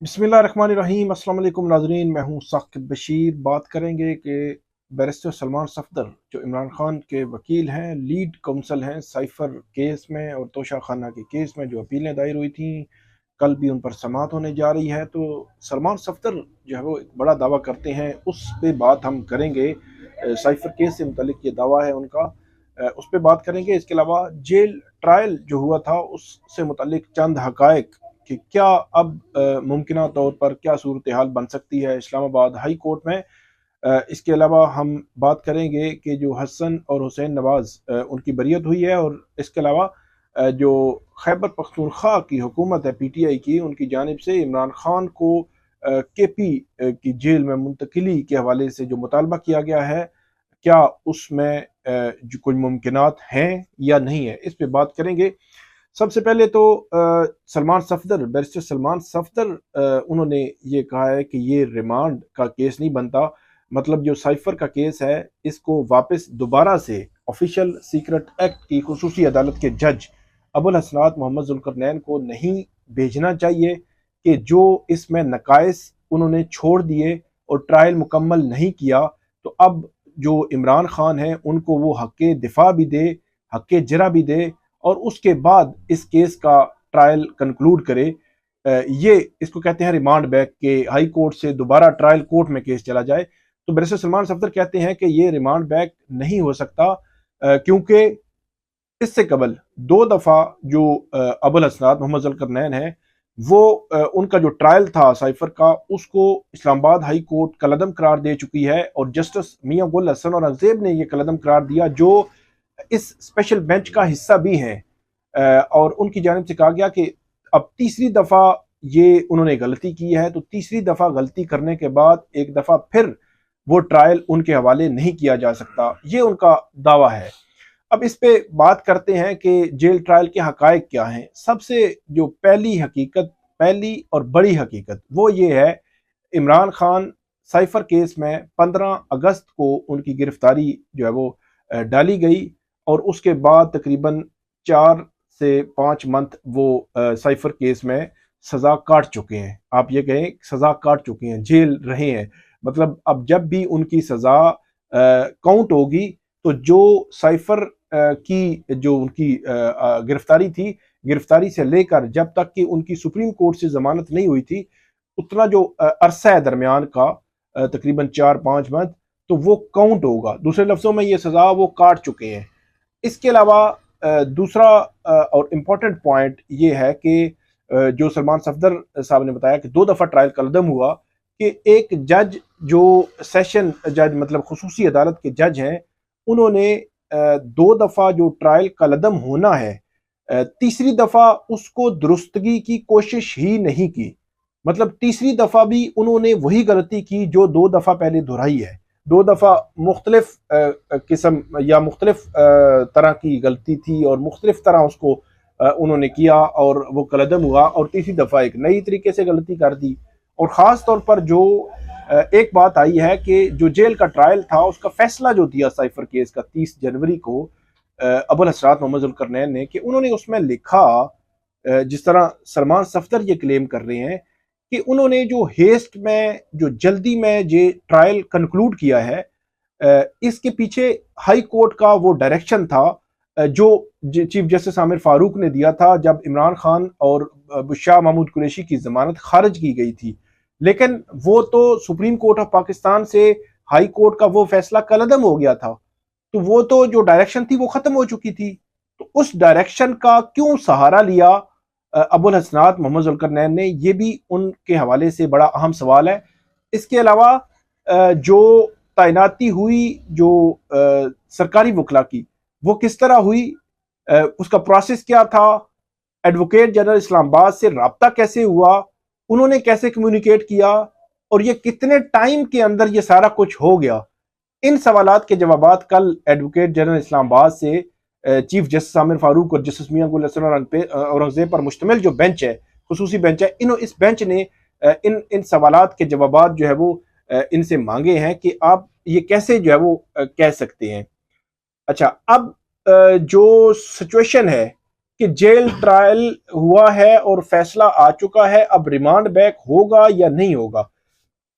बिस्मिल्लाहिर्रहमानिर्रहीम। अस्सलाम वालेकुम नाज़रीन, मैं हूँ साकिब बशीर। बात करेंगे कि बैरिस्टर सलमान सफदर जो इमरान खान के वकील हैं, लीड काउंसल हैं साइफर केस में और तोशा खाना के केस में जो अपीलें दायर हुई थी, कल भी उन पर समाअत होने जा रही है। तो सलमान सफदर जो है वो एक बड़ा दावा करते हैं, उस पे बात हम करेंगे। साइफर केस से मुतल्लिक ये दावा है उनका, उस पर बात करेंगे। इसके अलावा जेल ट्रायल जो हुआ था उससे मुतल्लिक चंद हकायक कि क्या अब मुमकिन तौर पर क्या सूरत हाल बन सकती है इस्लामाबाद हाई कोर्ट में। इसके अलावा हम बात करेंगे कि जो हसन और हुसैन नवाज उनकी बरियत हुई है, और इसके अलावा जो खैबर पख्तूनख्वा की हुकूमत है PTI की, उनकी जानिब से इमरान खान को KP की जेल में मुंतकिली के हवाले से जो मुतालबा किया गया है, क्या उसमें जो कुछ मुमकिनात हैं या नहीं है, इस पे बात करेंगे। सबसे पहले तो सलमान सफदर, बैरिस्टर सलमान सफदर, उन्होंने ये कहा है कि ये रिमांड का केस नहीं बनता। मतलब जो साइफर का केस है, इसको वापस दोबारा से ऑफिशियल सीक्रेट एक्ट की खुसूसी अदालत के जज अबुल हसनात मोहम्मद जुल्करनैन को नहीं भेजना चाहिए कि जो इसमें नकाइस उन्होंने छोड़ दिए और ट्रायल मुकम्मल नहीं किया, तो अब जो इमरान खान है उनको वो हक़ दिफा भी दे, हक़ जरा भी दे, और उसके बाद इस केस का ट्रायल कंक्लूड करे। ये इसको कहते हैं रिमांड बैक, के हाई कोर्ट से दोबारा ट्रायल कोर्ट में केस चला जाए। तो बैरिस्टर सलमान सफदर कहते हैं कि ये रिमांड बैक नहीं हो सकता, क्योंकि इससे कबल दो दफा जो अबुल हसनात मोहम्मद जुल्करनैन है, वो उनका जो ट्रायल था साइफर का, उसको इस्लामाबाद हाई कोर्ट कलअदम करार दे चुकी है, और जस्टिस मियां गुल हसन और अज़ेब ने ये कलअदम करार दिया, जो इस स्पेशल बेंच का हिस्सा भी हैं। और उनकी जानिब से कहा गया कि अब तीसरी दफा ये उन्होंने गलती की है, तो तीसरी दफा गलती करने के बाद एक दफा फिर वो ट्रायल उनके हवाले नहीं किया जा सकता, ये उनका दावा है। अब इस पे बात करते हैं कि जेल ट्रायल के हकायक क्या हैं। सबसे जो पहली हकीकत, पहली और बड़ी हकीकत, वो ये है, इमरान खान साइफर केस में 15 अगस्त को उनकी गिरफ्तारी जो है वो डाली गई, और उसके बाद तकरीबन 4 से 5 मंथ वो साइफर केस में सजा काट चुके हैं। आप ये कहें सजा काट चुके हैं, जेल रहे हैं। मतलब अब जब भी उनकी सजा काउंट होगी, तो जो साइफर की जो उनकी गिरफ्तारी थी, गिरफ्तारी से लेकर जब तक कि उनकी सुप्रीम कोर्ट से जमानत नहीं हुई थी, उतना जो अरसा है दरमियान का, तकरीबन 4-5 मंथ, तो वो काउंट होगा। दूसरे लफ्जों में ये सजा वो काट चुके हैं। इसके अलावा दूसरा और इम्पोर्टेंट पॉइंट ये है कि जो सलमान सफदर साहब ने बताया कि 2 दफा ट्रायल कलदम हुआ, कि एक जज जो सेशन जज मतलब खुसूसी अदालत के जज हैं, उन्होंने 2 दफा जो ट्रायल कलदम होना है, तीसरी दफा उसको दुरुस्तगी की कोशिश ही नहीं की। मतलब तीसरी दफा भी उन्होंने वही गलती की जो 2 दफा पहले दोहराई है। 2 दफा मुख्तलिफ किस्म या मुख्तलिफ तरह की गलती थी, और मुख्तलिफ तरह उसको उन्होंने किया, और वो कलदम हुआ, और तीसरी दफा एक नई तरीके से गलती कर दी। और ख़ास तौर पर जो एक बात आई है कि जो जेल का ट्रायल था, उसका फैसला जो दिया साइफर केस का 30 जनवरी को अबुल हसरात मोहम्मद जुल्करनैन ने, कि उन्होंने उसमें लिखा, जिस तरह सलमान सफदर ये क्लेम कर रहे हैं कि उन्होंने जो हेस्ट में, जो जल्दी में ये ट्रायल कंक्लूड किया है, इसके पीछे हाई कोर्ट का वो डायरेक्शन था जो चीफ जस्टिस आमिर फारूक ने दिया था जब इमरान खान और शाह महमूद कुरैशी की जमानत खारिज की गई थी। लेकिन वो तो सुप्रीम कोर्ट ऑफ पाकिस्तान से हाई कोर्ट का वो फैसला कलअदम हो गया था, तो वो तो जो डायरेक्शन थी वो खत्म हो चुकी थी। तो उस डायरेक्शन का क्यों सहारा लिया अबुल हसनात मोहम्मद जुल्करनैन ने, ये भी उनके हवाले से बड़ा अहम सवाल है। इसके अलावा जो तैनाती हुई जो सरकारी वकला की, वो किस तरह हुई, उसका प्रोसेस क्या था, एडवोकेट जनरल इस्लामाबाद से रब्ता कैसे हुआ, उन्होंने कैसे कम्युनिकेट किया, और ये कितने टाइम के अंदर ये सारा कुछ हो गया। इन सवालात के जवाबात कल एडवोकेट जनरल इस्लामाबाद से चीफ जस्टिस आमिर फारूक और जस्टिस मियां गुल हसन औरंगजेब पर मुश्तमिल जो बेंच है, खुसूसी बेंच है, इस बेंच ने इन सवालात के जवाबात जो है वो इनसे मांगे हैं कि आप ये कैसे जो है वो कह सकते हैं। अच्छा, अब जो सिचुएशन है कि जेल ट्रायल हुआ है और फैसला आ चुका है, अब रिमांड बैक होगा या नहीं होगा।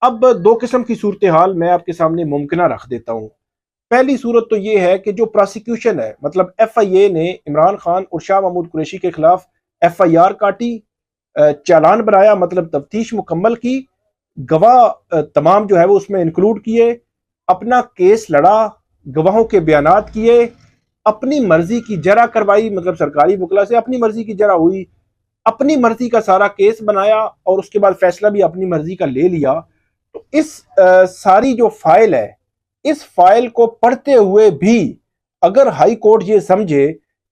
अब दो किस्म की सूरत हाल मैं आपके सामने मुमकिन रख देता हूं। पहली सूरत तो यह है कि जो प्रोसिक्यूशन है, मतलब FIA ने इमरान खान और शाह महमूद कुरैशी के खिलाफ FIR काटी, चालान बनाया, मतलब तफ्तीश मुकम्मल की, गवाह तमाम जो है वो उसमें इंक्लूड किए, अपना केस लड़ा, गवाहों के बयानात किए, अपनी मर्जी की जरा करवाई, मतलब सरकारी वकला से अपनी मर्जी की जरा हुई, अपनी मर्जी का सारा केस बनाया और उसके बाद फैसला भी अपनी मर्जी का ले लिया। तो इस सारी जो फाइल है, इस फाइल को पढ़ते हुए भी अगर हाई कोर्ट ये समझे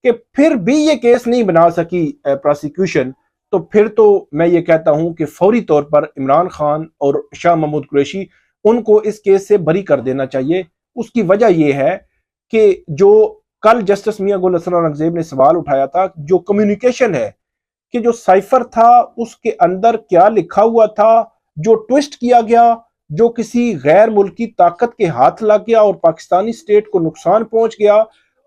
कि फिर भी ये केस नहीं बना सकी प्रोसिक्यूशन, तो फिर तो मैं ये कहता हूं कि फौरी तौर पर इमरान खान और शाह महमूद कुरैशी उनको इस केस से बरी कर देना चाहिए। उसकी वजह यह है कि जो कल जस्टिस मियां गुल हसन औरंगजेब ने सवाल उठाया था, जो कम्युनिकेशन है कि जो साइफर था उसके अंदर क्या लिखा हुआ था, जो ट्विस्ट किया गया, जो किसी गैर मुल्की ताकत के हाथ लग गया और पाकिस्तानी स्टेट को नुकसान पहुंच गया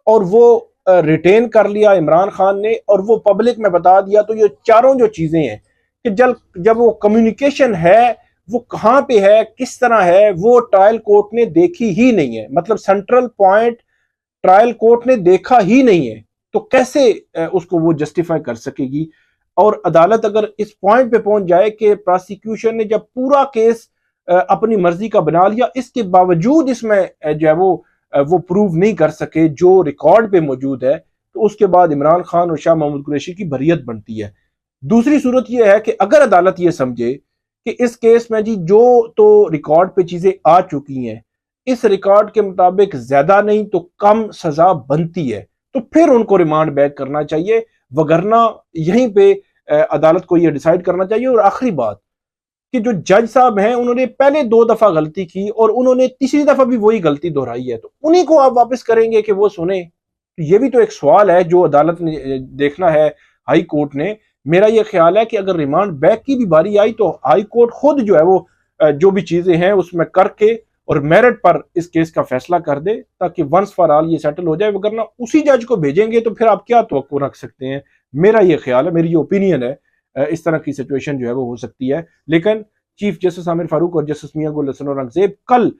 और वो रिटेन कर लिया इमरान खान ने और वो पब्लिक में बता दिया। तो ये चारों जो चीजें हैं कि जब वो कम्युनिकेशन है वो कहां पे है, किस तरह है, वो ट्रायल कोर्ट ने देखी ही नहीं है। मतलब सेंट्रल पॉइंट ट्रायल कोर्ट ने देखा ही नहीं है, तो कैसे उसको वो जस्टिफाई कर सकेगी। और अदालत अगर इस पॉइंट पे पहुंच जाए कि प्रोसिक्यूशन ने जब पूरा केस अपनी मर्जी का बना लिया, इसके बावजूद इसमें जो है वो प्रूव नहीं कर सके जो रिकॉर्ड पे मौजूद है, तो उसके बाद इमरान खान और शाह महमूद कुरैशी की बरियत बनती है। दूसरी सूरत यह है कि अगर अदालत ये समझे कि इस केस में जी जो तो रिकॉर्ड पे चीजें आ चुकी हैं, इस रिकॉर्ड के मुताबिक ज्यादा नहीं तो कम सजा बनती है, तो फिर उनको रिमांड बैक करना चाहिए, वगरना यहीं पे अदालत को यह डिसाइड करना चाहिए। और आखिरी बात कि जो जज साहब हैं उन्होंने पहले 2 दफा गलती की और उन्होंने तीसरी दफा भी वही गलती दोहराई है, तो उन्हीं को आप वापस करेंगे कि वो सुने? तो ये भी तो एक सवाल है जो अदालत ने देखना है, हाई कोर्ट ने। मेरा ये ख्याल है कि अगर रिमांड बैक की भी बारी आई तो हाई कोर्ट खुद जो है वो जो भी चीजें हैं उसमें करके और मेरिट पर इस केस का फैसला कर दे, ताकि वंस फॉर ऑल ये सेटल हो जाए। वरना उसी जज को भेजेंगे तो फिर आप क्या तवक्को रख सकते हैं? मेरा ये ख्याल है, मेरी ये ओपिनियन है, इस तरह की सिचुएशन जो है वो हो सकती है। लेकिन चीफ जस्टिस आमिर फारूक और जस्टिस मियां गुल हसन औरंगजेब कल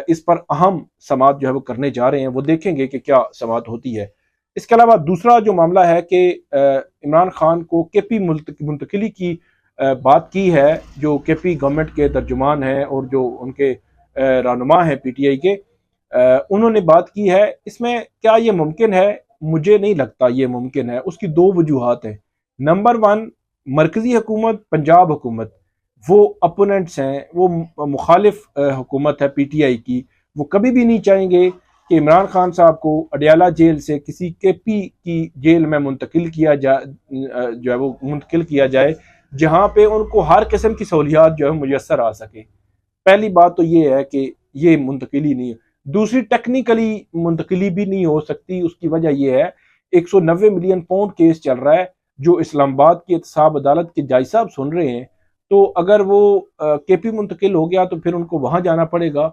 इस पर अहम समाअत जो है वो करने जा रहे हैं, वो देखेंगे कि क्या समाअत होती है। इसके अलावा दूसरा जो मामला है कि इमरान खान को KP मुंतकिली की बात की है, जो KP गवर्नमेंट के तर्जुमान हैं और जो उनके रहनुमा हैं PTI के, उन्होंने बात की है। इसमें क्या ये मुमकिन है? मुझे नहीं लगता ये मुमकिन है। उसकी 2 वजूहात हैं। नंबर 1, मरकजी हुकूमत, पंजाब हुकूमत, वो अपोनेंट्स हैं, वो मुखालिफ हुकूमत है PTI की। वो कभी भी नहीं चाहेंगे कि इमरान खान साहब को अडियाला जेल से किसी KP की जेल में मुंतकिल किया जो है वो मुंतकिल किया जाए, जहाँ पे उनको हर किस्म की सहूलियात जो है मुयसर आ सके। पहली बात तो ये है कि ये मुंतकिली नहीं है। दूसरी, टेक्निकली मुंतकिली भी नहीं हो सकती। उसकी वजह यह है 190 मिलियन पाउंड केस चल रहा है जो इस्लामाबाद की एहतसाब अदालत के जज साहब सुन रहे हैं। तो अगर वो KP मुंतकिल हो गया तो फिर उनको वहां जाना पड़ेगा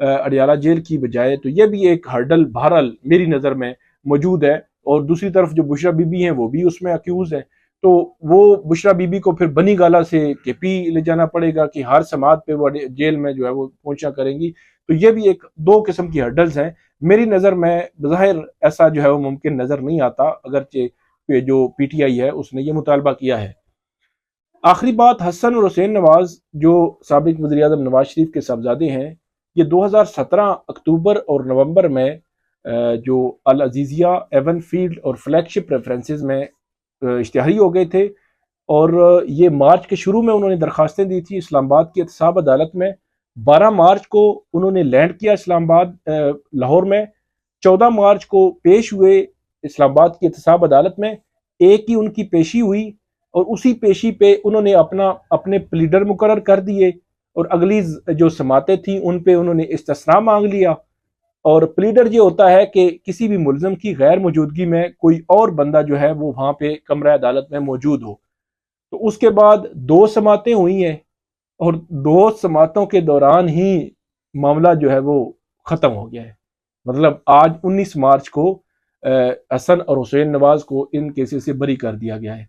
अडियाला जेल की बजाय। तो ये भी एक हर्डल बहरहाल मेरी नज़र में मौजूद है। और दूसरी तरफ जो बुशरा बीबी हैं वो भी उसमें अक्यूज हैं, तो वो बुशरा बीबी को फिर बनी गाला से KP ले जाना पड़ेगा कि हर समात पे वो जेल में जो है वो पहुंचा करेंगी। तो ये भी एक 2 किस्म की हर्डल्स हैं। मेरी नज़र में बज़ाहिर ऐसा जो है वो मुमकिन नज़र नहीं आता, अगरचे जो PTI है उसने ये मुतालबा किया है। आखिरी बात, हसन और हुसैन नवाज जो साबिक वज़ीर आज़म नवाज शरीफ के साहबजादे हैं, ये 2017 अक्टूबर और नवंबर में जो अल अजीज़िया, एवन फील्ड और फ्लैगशिप रेफरेंसेस में इश्तिहारी हो गए थे। और ये मार्च के शुरू में उन्होंने दरखास्तें दी थी इस्लामाबाद की एहतसाब अदालत में। 12 मार्च को उन्होंने लैंड किया इस्लामाबाद लाहौर में। 14 मार्च को पेश हुए इस्लामाबाद की एहतसाब अदालत में। एक ही उनकी पेशी हुई और उसी पेशी पे उन्होंने अपने प्लीडर मुकर्रर कर दिए और अगली जो समातें थी उन पे उन्होंने इस्तिस्ना मांग लिया। और प्लीडर ये होता है कि किसी भी मुलजम की गैर मौजूदगी में कोई और बंदा जो है वो वहां पे कमरा अदालत में मौजूद हो। तो उसके बाद 2 समातें हुई हैं और 2 समातों के दौरान ही मामला जो है वो खत्म हो गया है। मतलब आज 19 मार्च को हसन और हुसैन नवाज को इन केसेस से बरी कर दिया गया है।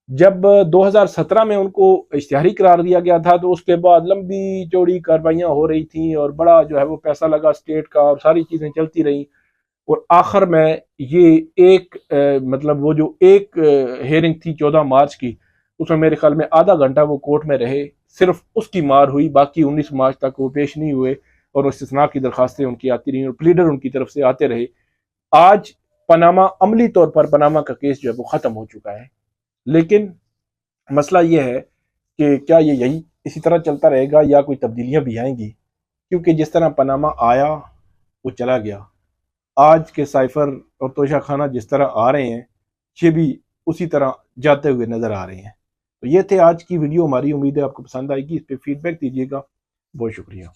जब 2017 में उनको इश्तिहारी करार दिया गया था तो उसके बाद लंबी चौड़ी कार्रवाइयां हो रही थी और बड़ा जो है वो पैसा लगा स्टेट का और सारी चीजें चलती रही, और आखिर में ये एक मतलब वो जो एक हेयरिंग थी 14 मार्च की, उसमें मेरे ख्याल में आधा घंटा वो कोर्ट में रहे, सिर्फ उसकी मार हुई, बाकी 19 मार्च तक वो पेश नहीं हुए और इस्तिस्ना की दरखास्तें उनकी आती रही और प्लीडर उनकी तरफ से आते रहे। आज पनामा अमली तौर पर पनामा का केस जो है वो खत्म हो चुका है, लेकिन मसला ये है कि क्या ये यही इसी तरह चलता रहेगा या कोई तब्दीलियां भी आएंगी, क्योंकि जिस तरह पनामा आया वो चला गया। आज के साइफर और तोशा खाना जिस तरह आ रहे हैं ये भी उसी तरह जाते हुए नजर आ रहे हैं। तो ये थे आज की वीडियो हमारी, उम्मीद है आपको पसंद आएगी, इस पर फीडबैक दीजिएगा। बहुत शुक्रिया।